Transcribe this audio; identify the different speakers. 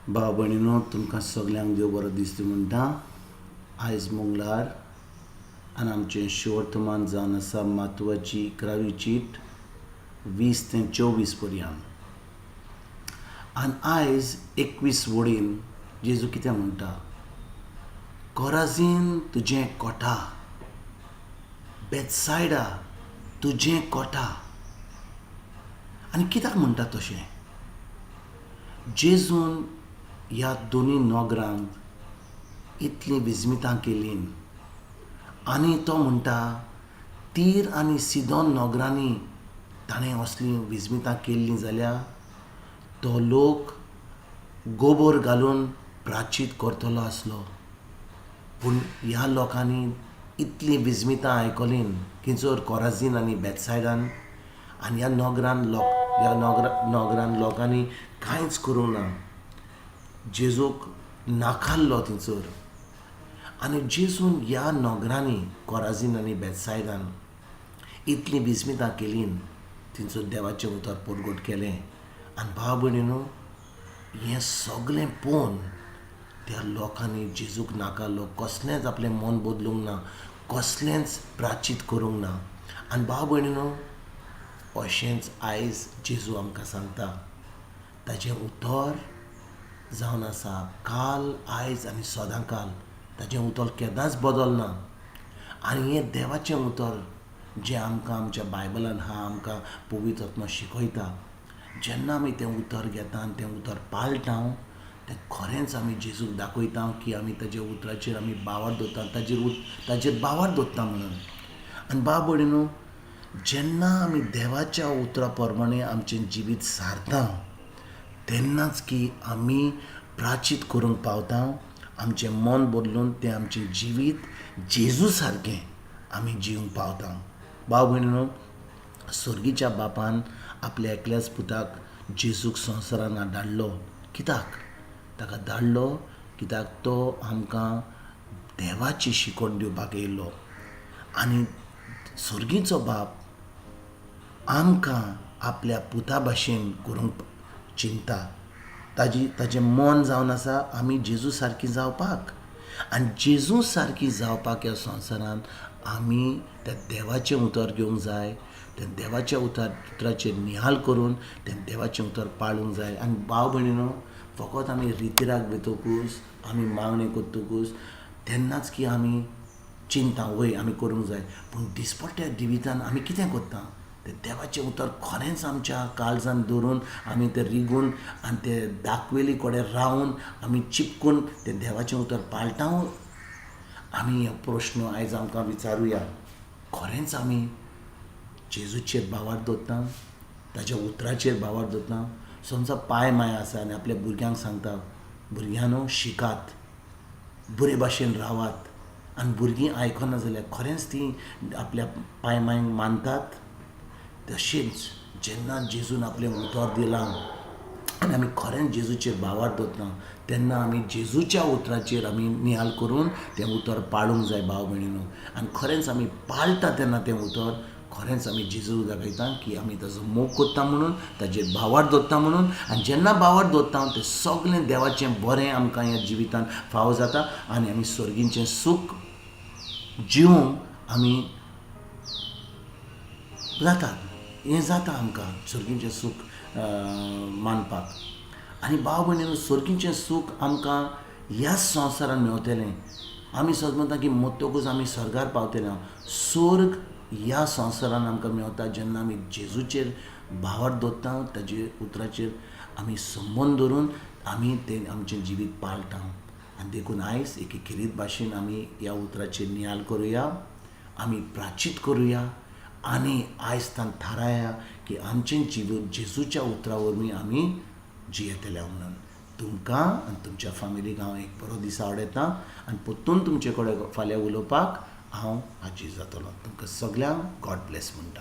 Speaker 1: भाव भयणीनो, तुमकां सगल्यांक देव बरो दीस दिवं म्हणटा. आयज मंगळार आनी आमचें शिवर्तमान जावन आसा म्हत्वाची 11वी चीट 20 ते 24 पर्यंत. आनी आयज 21 वडीन जेजू कितें म्हणटा, कोराजीन तुजें कोठा, बेथसायदा तुजें कोठा. आनी कित्याक म्हणटा तशें? जेजून ह्या दोनी नोगरांक इतलीं विजमितां केलीं आनी तो म्हणटा तीर आनी सिदोन नोगरांनी ताणें असलीं विजमितां केल्लीं जाल्यार तो लोक गोबोर घालून प्राचीत करतलो आसलो. पूण ह्या लोकांनी इतलीं विजमितां आयकलीं खंयसर कोराजीन आनी बेथसायदान, आनी ह्या नोगरान लोकांनी कांयच करूंक ना. जेजूक नाकारलो थंयसर. आनी जेजून ह्या नोगरांनी कोराजीन आनी बेथसायदान इतलीं विजमितां केलीं, थंयसर देवाचें उतर परगट केलें. आनी भाव भयणीनो, हें सगळें पळोवन त्या लोकांनी जेजूक नाकारलो. कसलेंच आपलें मन बदलूंक ना, कसलेंच प्राचीत करूंक ना. आनी भाव भयणीनो, अशेंच आयज जेजू आमकां सांगता. ताजें उतर जावन आसा काल, आयज आनी सदांकाल. ताजें उतर केदांच बदलना. आनी हें देवाचें उतर जें आमकां आमच्या बायबलान आहा, आमकां पवित्र आत्मा शिकयता. जेन्ना आमी तें उतर घेता आनी तें उतर पाळटा, तें खरेंच आमी जेजूक दाखयता की आमी ताज्या उतराचेर आमी बावर दवरता, ताजेर बावर दवरता म्हणून. आनी भाव भयणीनो, जेन्ना आमी देवाच्या उतरा प्रमाणें आमचें जिवीत सारता, तेन्नाच की आमी प्राचीत करूंक पावता. आमचें मन बदलून तें आमचें जिवीत जेजू सारकें आमी जिवंक पावता. भाव भयणीनो, स्वर्गीच्या बापान आपल्या एकल्याच पुताक जेजूक संवसारांत धाडलो. कित्याक ताका धाडलो? कित्याक तो आमकां देवाची शिकवण दिवपाक येयल्लो. आनी स्वर्गीचो बाप आमकां आपल्या पुता भाशेन करूंक चिंता. ताजें मन जावन आसा आमी जेजू सारकीं जावपाक. आनी जेजू सारकीं जावपाक ह्या संवसारांत आमी त्या देवाचें उतर घेवंक जाय. तें देवाच्या उतराचेर नियाल करून तें देवाचें उतर पाळूंक जाय. आनी भाव भयणीनो, फकत आमी रितीराक भितकूच, आमी मागणी करतकूच तेन्नाच की आमी चिंता वय आमी करूंक जाय. पूण दिसपट्ट्या जिवितान आमी कितें करता? तें देवाचें उतर खरेंच आमच्या काळजान दवरून आमी तें रिगून आनी तें दाखयली कडेन रावन आमी चिपकून तें देवाचें उतर पाळटा. आमी हो प्रश्न आयज आमकां विचारुया. खरेंच आमी जेजूचेर बावर दवरता, ताज्या उतराचेर बावर दवरता? समजा पाय माय आसा आनी आपल्या भुरग्यांक सांगता, भुरग्यांनो शिकात, बरे भाशेन रावात. आनी भुरगीं आयकना जाल्यार खरेंच तीं आपल्या पाय मांयक मानतात? तशेंच जेन्ना जेजून आपलें उतर दिलां आनी आमी खरेंच जेजूचेर बावर दवरता, तेन्ना आमी जेजूच्या उतराचेर आमी नियाल करून तें उतर पाळूंक जाय. भाव भयणीनो, आनी खरेंच आमी पाळटा तेन्ना तें उतर खरेंच आमी जेजूक दाखयता की आमी ताजो मोग करता म्हणून, ताजेर बावर दवरता म्हणून. आनी जेन्ना बावर दवरता तें सगळें देवाचें बरें आमकां ह्या जिवितान फावो जाता. आनी आमी स्वर्गीचें सूख जिवंक आमी जाता. हें जाता आमकां स्वर्गीचें सूख मानपाक. आनी भाव भयणीनो, स्वर्गीचें सूख आमकां ह्याच संवसारान मेवतलें. आमी समजता की मरतकूच आमी स्वर्गार पावतले. स्वर्ग ह्या संवसारान आमकां मेवता जेन्ना आमी जेजूचेर बावर दवरता, ताजे उतराचेर आमी संबंद दवरून आमी तें आमचें जिवीत पाळटा. आनी देखून आयज एक खेरीत भाशेन आमी ह्या उतराचेर नियाल करुया, आमी प्राचीत करुया. आनी आयज तान थाराया की आमचें जिवीत जेजूच्या उतरा वरवीं आमी जियेतले म्हणून. तुमकां आनी तुमच्या फॅमिलीक हांव एक बरो दीस आवडयतां. आनी परतून तुमचे कडेन फाल्यां उलोवपाक हांव हाजीर जातलों. तुमकां सगल्यांक गॉड ब्लेस म्हणटा.